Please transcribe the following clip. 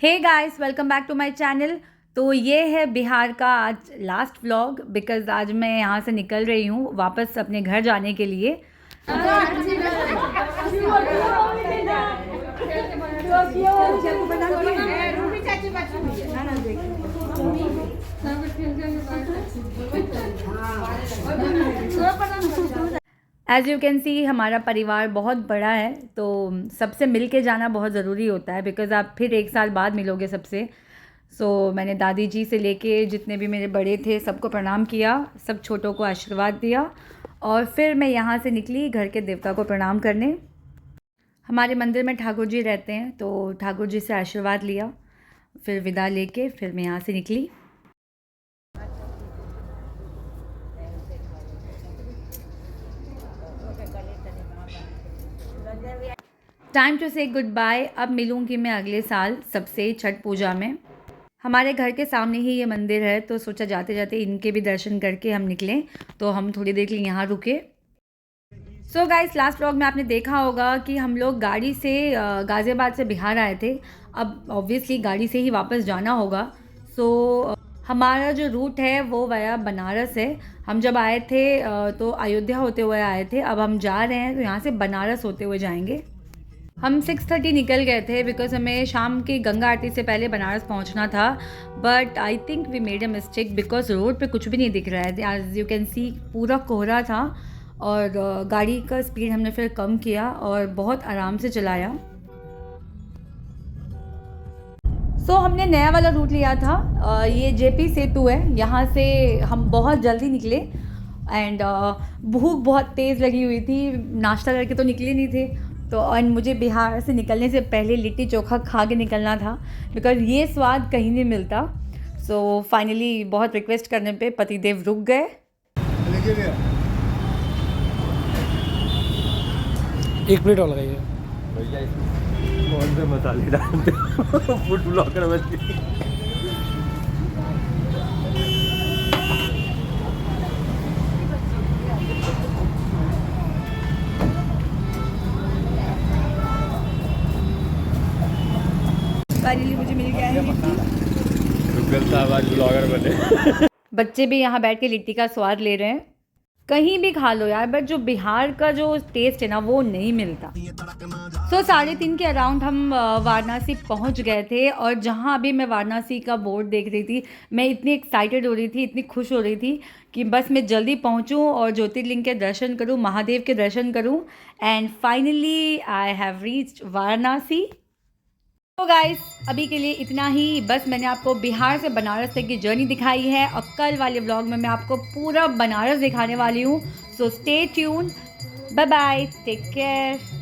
Hey guys, welcome back to my channel. तो ये है बिहार का आज लास्ट व्लॉग, बिकॉज़ आज मैं यहाँ से निकल रही हूँ वापस अपने घर जाने के लिए। एज़ यू कैन सी हमारा परिवार बहुत बड़ा है, तो सबसे मिल के जाना बहुत ज़रूरी होता है, बिकॉज़ आप फिर एक साल बाद मिलोगे सबसे। मैंने दादी जी से लेके जितने भी मेरे बड़े थे सबको प्रणाम किया, सब छोटों को आशीर्वाद दिया और फिर मैं यहाँ से निकली घर के देवता को प्रणाम करने। हमारे मंदिर में ठाकुर जी रहते हैं, तो ठाकुर जी से आशीर्वाद लिया, फिर विदा लेके फिर मैं यहाँ से निकली। टाइम टू से गुड बाय। अब मिलूँगी मैं अगले साल सबसे छठ पूजा में। हमारे घर के सामने ही ये मंदिर है, तो सोचा जाते जाते इनके भी दर्शन करके हम निकलें, तो हम थोड़ी देर के लिए यहाँ रुके। सो गाइस, लास्ट व्लॉग में आपने देखा होगा कि हम लोग गाड़ी से गाज़ियाबाद से बिहार आए थे। अब ऑब्वियसली गाड़ी से ही वापस जाना होगा। हमारा जो रूट है वो वाया बनारस है। हम जब आए थे तो अयोध्या होते हुए आए थे, अब हम जा रहे हैं तो यहाँ से बनारस होते हुए जाएंगे। हम 6:30 निकल गए थे, बिकॉज़ हमें शाम की गंगा आरती से पहले बनारस पहुंचना था। But I think we made a mistake, because road पे कुछ भी नहीं दिख रहा है। एज यू कैन सी पूरा कोहरा था और गाड़ी का स्पीड हमने फिर कम किया और बहुत आराम से चलाया। हमने नया वाला रूट लिया था। ये जेपी सेतु है, यहाँ से हम बहुत जल्दी निकले एंड भूख बहुत तेज़ लगी हुई थी, नाश्ता करके तो निकले नहीं थे। और मुझे बिहार से निकलने से पहले लिट्टी चोखा खा के निकलना था, बिकॉज़ ये स्वाद कहीं नहीं मिलता। फाइनली बहुत रिक्वेस्ट करने पे पतिदेव रुक गए। एक प्लेट और लगाइए भैया, कौन से मसाले डालते हो? फूड ब्लॉगर बन गई। फाइनली मुझे मिल गया है रुगल साहब आज ब्लॉगर बने। बच्चे भी यहाँ बैठ के लिट्टी का स्वाद ले रहे हैं। कहीं भी खा लो यार, बट जो बिहार का जो टेस्ट है ना वो नहीं मिलता। 3:30 के अराउंड हम वाराणसी पहुँच गए थे, और जहाँ अभी मैं वाराणसी का बोर्ड देख रही थी, मैं इतनी एक्साइटेड हो रही थी, इतनी खुश हो रही थी कि बस मैं जल्दी पहुँचूँ और ज्योतिर्लिंग के दर्शन करूँ, महादेव के दर्शन करूँ। And finally I have reached Varanasi. तो गाइस, अभी के लिए इतना ही। बस मैंने आपको बिहार से बनारस तक की जर्नी दिखाई है, और कल वाले व्लॉग में मैं आपको पूरा बनारस दिखाने वाली हूँ। So stay tuned. Bye bye, take care.